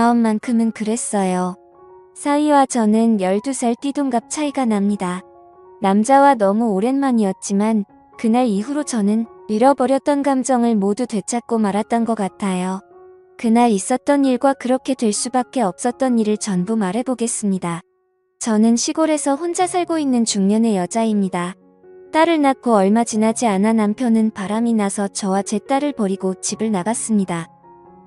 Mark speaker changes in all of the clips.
Speaker 1: 마음만큼은 그랬어요. 사위와 저는 12살 띠동갑 차이가 납니다. 남자와 너무 오랜만이었지만 그날 이후로 저는 잃어버렸던 감정을 모두 되찾고 말았던 것 같아요. 그날 있었던 일과 그렇게 될 수밖에 없었던 일을 전부 말해보겠습니다. 저는 시골에서 혼자 살고 있는 중년의 여자입니다. 딸을 낳고 얼마 지나지 않아 남편은 바람이 나서 저와 제 딸을 버리고 집을 나갔습니다.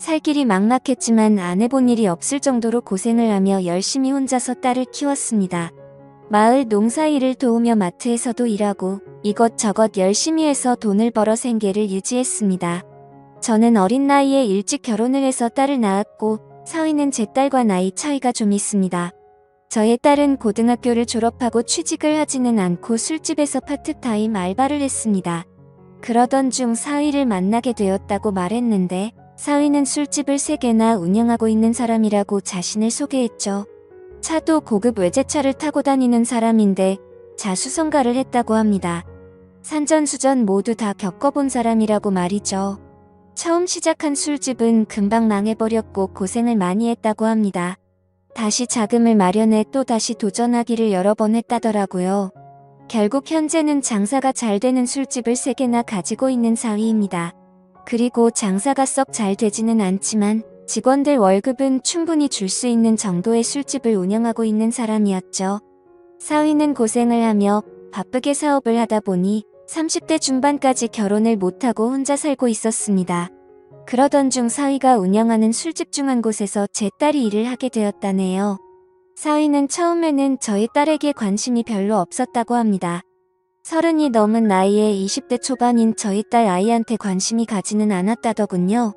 Speaker 1: 살 길이 막막했지만 안 해본 일이 없을 정도로 고생을 하며 열심히 혼자서 딸을 키웠습니다. 마을 농사일을 도우며 마트에서도 일하고 이것저것 열심히 해서 돈을 벌어 생계를 유지했습니다. 저는 어린 나이에 일찍 결혼을 해서 딸을 낳았고 사위는 제 딸과 나이 차이가 좀 있습니다. 저의 딸은 고등학교를 졸업하고 취직을 하지는 않고 술집에서 파트타임 알바를 했습니다. 그러던 중 사위를 만나게 되었다고 말했는데 사위는 술집을 3개나 운영하고 있는 사람이라고 자신을 소개했죠. 차도 고급 외제차를 타고 다니는 사람인데 자수성가를 했다고 합니다. 산전수전 모두 다 겪어본 사람이라고 말이죠. 처음 시작한 술집은 금방 망해버렸고 고생을 많이 했다고 합니다. 다시 자금을 마련해 또 다시 도전하기를 여러 번 했다더라고요. 결국 현재는 장사가 잘 되는 술집을 3개나 가지고 있는 사위입니다. 그리고 장사가 썩 잘 되지는 않지만 직원들 월급은 충분히 줄 수 있는 정도의 술집을 운영하고 있는 사람이었죠. 사위는 고생을 하며 바쁘게 사업을 하다 보니 30대 중반까지 결혼을 못하고 혼자 살고 있었습니다. 그러던 중 사위가 운영하는 술집 중 한 곳에서 제 딸이 일을 하게 되었다네요. 사위는 처음에는 저희 딸에게 관심이 별로 없었다고 합니다. 30이 넘은 나이에 20대 초반인 저희 딸 아이한테 관심이 가지는 않았다더군요.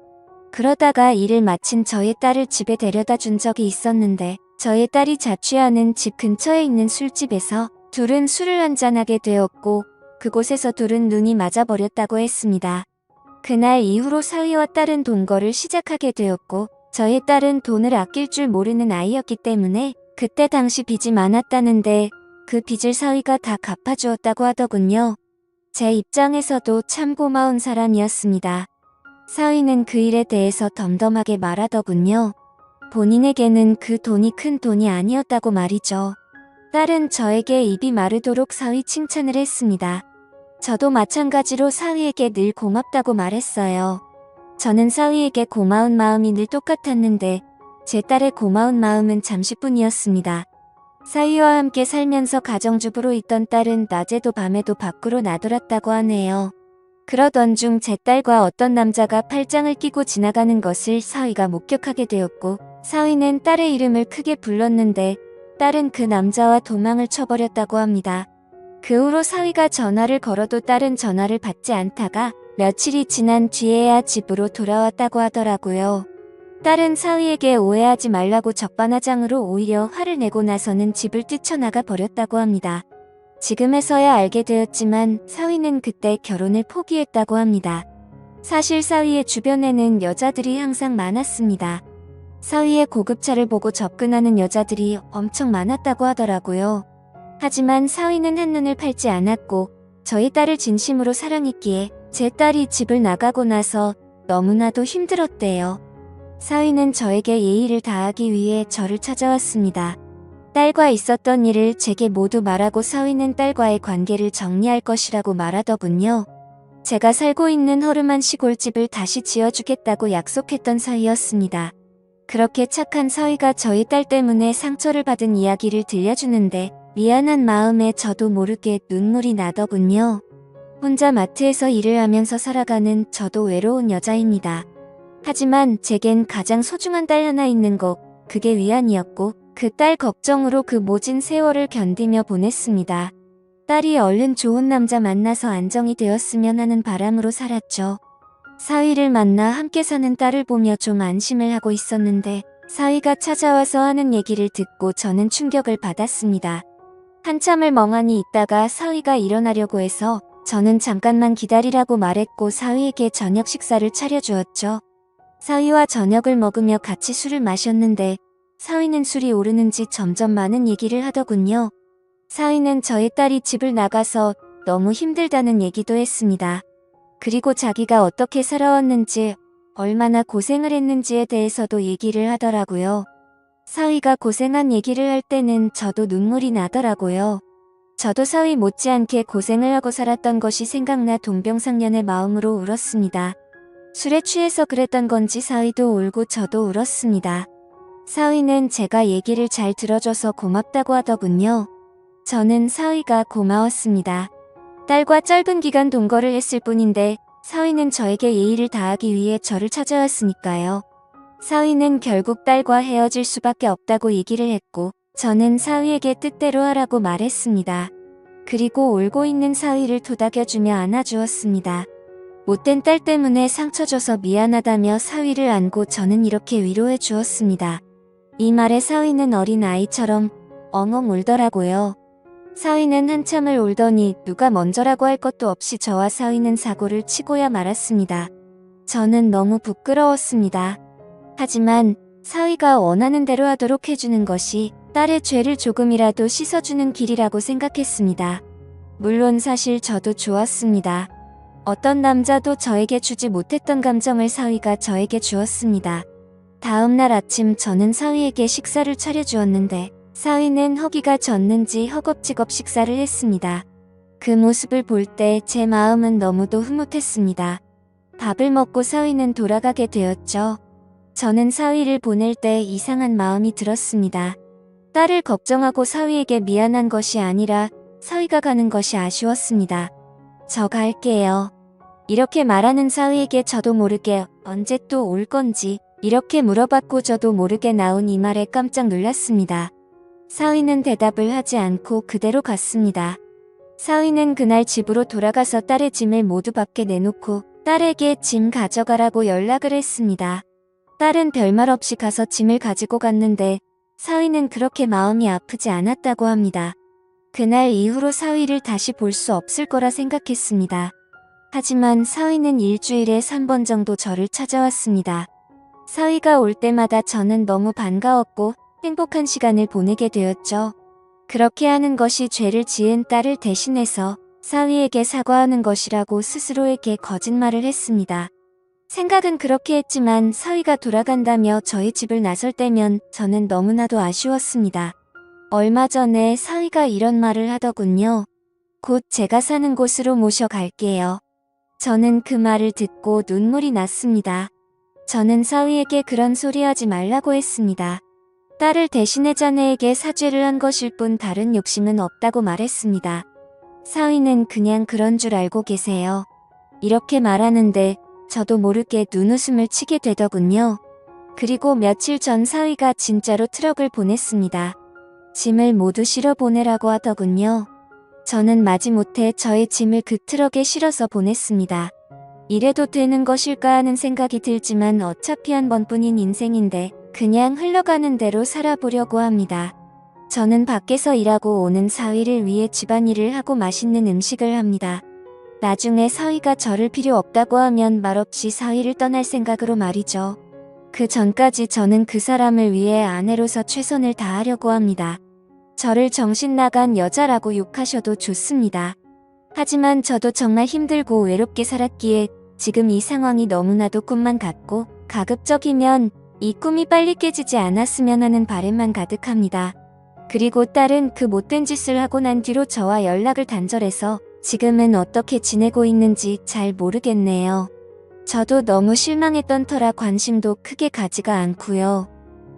Speaker 1: 그러다가 일을 마친 저희 딸을 집에 데려다 준 적이 있었는데 저희 딸이 자취하는 집 근처에 있는 술집에서 둘은 술을 한잔하게 되었고 그곳에서 둘은 눈이 맞아버렸다고 했습니다. 그날 이후로 사위와 딸은 동거를 시작하게 되었고 저희 딸은 돈을 아낄 줄 모르는 아이였기 때문에 그때 당시 빚이 많았다는데 그 빚을 사위가 다 갚아주었다고 하더군요. 제 입장에서도 참 고마운 사람이었습니다. 사위는 그 일에 대해서 덤덤하게 말하더군요. 본인에게는 그 돈이 큰 돈이 아니었다고 말이죠. 딸은 저에게 입이 마르도록 사위 칭찬을 했습니다. 저도 마찬가지로 사위에게 늘 고맙다고 말했어요. 저는 사위에게 고마운 마음이 늘 똑같았는데 제 딸의 고마운 마음은 잠시뿐이었습니다. 사위와 함께 살면서 가정주부로 있던 딸은 낮에도 밤에도 밖으로 나돌았다고 하네요. 그러던 중 제 딸과 어떤 남자가 팔짱을 끼고 지나가는 것을 사위가 목격하게 되었고 사위는 딸의 이름을 크게 불렀는데 딸은 그 남자와 도망을 쳐버렸다고 합니다. 그 후로 사위가 전화를 걸어도 딸은 전화를 받지 않다가 며칠이 지난 뒤에야 집으로 돌아왔다고 하더라고요. 딸은 사위에게 오해하지 말라고 적반하장으로 오히려 화를 내고 나서는 집을 뛰쳐나가 버렸다고 합니다. 지금에서야 알게 되었지만 사위는 그때 결혼을 포기했다고 합니다. 사실 사위의 주변에는 여자들이 항상 많았습니다. 사위의 고급차를 보고 접근하는 여자들이 엄청 많았다고 하더라고요. 하지만 사위는 한눈을 팔지 않았고 저희 딸을 진심으로 사랑했기에 제 딸이 집을 나가고 나서 너무나도 힘들었대요. 사위는 저에게 예의를 다하기 위해 저를 찾아왔습니다. 딸과 있었던 일을 제게 모두 말하고 사위는 딸과의 관계를 정리할 것이라고 말하더군요. 제가 살고 있는 허름한 시골집을 다시 지어주겠다고 약속했던 사위였습니다. 그렇게 착한 사위가 저희 딸 때문에 상처를 받은 이야기를 들려주는데 미안한 마음에 저도 모르게 눈물이 나더군요. 혼자 마트에서 일을 하면서 살아가는 저도 외로운 여자입니다. 하지만 제겐 가장 소중한 딸 하나 있는 거, 그게 위안이었고 그 딸 걱정으로 그 모진 세월을 견디며 보냈습니다. 딸이 얼른 좋은 남자 만나서 안정이 되었으면 하는 바람으로 살았죠. 사위를 만나 함께 사는 딸을 보며 좀 안심을 하고 있었는데 사위가 찾아와서 하는 얘기를 듣고 저는 충격을 받았습니다. 한참을 멍하니 있다가 사위가 일어나려고 해서 저는 잠깐만 기다리라고 말했고 사위에게 저녁 식사를 차려주었죠. 사위와 저녁을 먹으며 같이 술을 마셨는데 사위는 술이 오르는지 점점 많은 얘기를 하더군요. 사위는 저희 딸이 집을 나가서 너무 힘들다는 얘기도 했습니다. 그리고 자기가 어떻게 살아왔는지 얼마나 고생을 했는지에 대해서도 얘기를 하더라고요. 사위가 고생한 얘기를 할 때는 저도 눈물이 나더라고요. 저도 사위 못지않게 고생을 하고 살았던 것이 생각나 동병상련의 마음으로 울었습니다. 술에 취해서 그랬던 건지 사위도 울고 저도 울었습니다. 사위는 제가 얘기를 잘 들어줘서 고맙다고 하더군요. 저는 사위가 고마웠습니다. 딸과 짧은 기간 동거를 했을 뿐인데 사위는 저에게 예의를 다하기 위해 저를 찾아왔으니까요. 사위는 결국 딸과 헤어질 수밖에 없다고 얘기를 했고 저는 사위에게 뜻대로 하라고 말했습니다. 그리고 울고 있는 사위를 토닥여주며 안아주었습니다. 못된 딸 때문에 상처 줘서 미안하다며 사위를 안고 저는 이렇게 위로해 주었습니다. 이 말에 사위는 어린 아이처럼 엉엉 울더라고요. 사위는 한참을 울더니 누가 먼저라고 할 것도 없이 저와 사위는 사고를 치고야 말았습니다. 저는 너무 부끄러웠습니다. 하지만 사위가 원하는 대로 하도록 해주는 것이 딸의 죄를 조금이라도 씻어주는 길이라고 생각했습니다. 물론 사실 저도 좋았습니다. 어떤 남자도 저에게 주지 못했던 감정을 사위가 저에게 주었습니다. 다음 날 아침 저는 사위에게 식사를 차려주었는데 사위는 허기가 졌는지 허겁지겁 식사를 했습니다. 그 모습을 볼 때 제 마음은 너무도 흐뭇했습니다. 밥을 먹고 사위는 돌아가게 되었죠. 저는 사위를 보낼 때 이상한 마음이 들었습니다. 딸을 걱정하고 사위에게 미안한 것이 아니라 사위가 가는 것이 아쉬웠습니다. 저 갈게요. 이렇게 말하는 사위에게 저도 모르게 언제 또 올 건지 이렇게 물어봤고 저도 모르게 나온 이 말에 깜짝 놀랐습니다. 사위는 대답을 하지 않고 그대로 갔습니다. 사위는 그날 집으로 돌아가서 딸의 짐을 모두 밖에 내놓고 딸에게 짐 가져가라고 연락을 했습니다. 딸은 별말 없이 가서 짐을 가지고 갔는데 사위는 그렇게 마음이 아프지 않았다고 합니다. 그날 이후로 사위를 다시 볼 수 없을 거라 생각했습니다. 하지만 사위는 일주일에 3번 정도 저를 찾아왔습니다. 사위가 올 때마다 저는 너무 반가웠고 행복한 시간을 보내게 되었죠. 그렇게 하는 것이 죄를 지은 딸을 대신해서 사위에게 사과하는 것이라고 스스로에게 거짓말을 했습니다. 생각은 그렇게 했지만 사위가 돌아간다며 저희 집을 나설 때면 저는 너무나도 아쉬웠습니다. 얼마 전에 사위가 이런 말을 하더군요. 곧 제가 사는 곳으로 모셔갈게요. 저는 그 말을 듣고 눈물이 났습니다. 저는 사위에게 그런 소리 하지 말라고 했습니다. 딸을 대신해 자네에게 사죄를 한 것일 뿐 다른 욕심은 없다고 말했습니다. 사위는 그냥 그런 줄 알고 계세요. 이렇게 말하는데 저도 모르게 눈웃음을 치게 되더군요. 그리고 며칠 전 사위가 진짜로 트럭을 보냈습니다. 짐을 모두 실어 보내라고 하더군요. 저는 마지못해 저의 짐을 그 트럭에 실어서 보냈습니다. 이래도 되는 것일까 하는 생각이 들지만 어차피 한 번뿐인 인생인데 그냥 흘러가는 대로 살아보려고 합니다. 저는 밖에서 일하고 오는 사위를 위해 집안일을 하고 맛있는 음식을 합니다. 나중에 사위가 저를 필요 없다고 하면 말없이 사위를 떠날 생각으로 말이죠. 그 전까지 저는 그 사람을 위해 아내로서 최선을 다하려고 합니다. 저를 정신 나간 여자라고 욕하셔도 좋습니다. 하지만 저도 정말 힘들고 외롭게 살았기에 지금 이 상황이 너무나도 꿈만 같고 가급적이면 이 꿈이 빨리 깨지지 않았으면 하는 바람만 가득합니다. 그리고 딸은 그 못된 짓을 하고 난 뒤로 저와 연락을 단절해서 지금은 어떻게 지내고 있는지 잘 모르겠네요. 저도 너무 실망했던 터라 관심도 크게 가지가 않고요.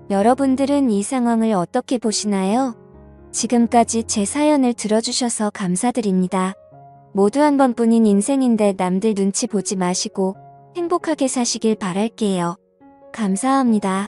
Speaker 1: 여러분들은 이 상황을 어떻게 보시나요? 지금까지 제 사연을 들어주셔서 감사드립니다. 모두 한 번뿐인 인생인데 남들 눈치 보지 마시고 행복하게 사시길 바랄게요. 감사합니다.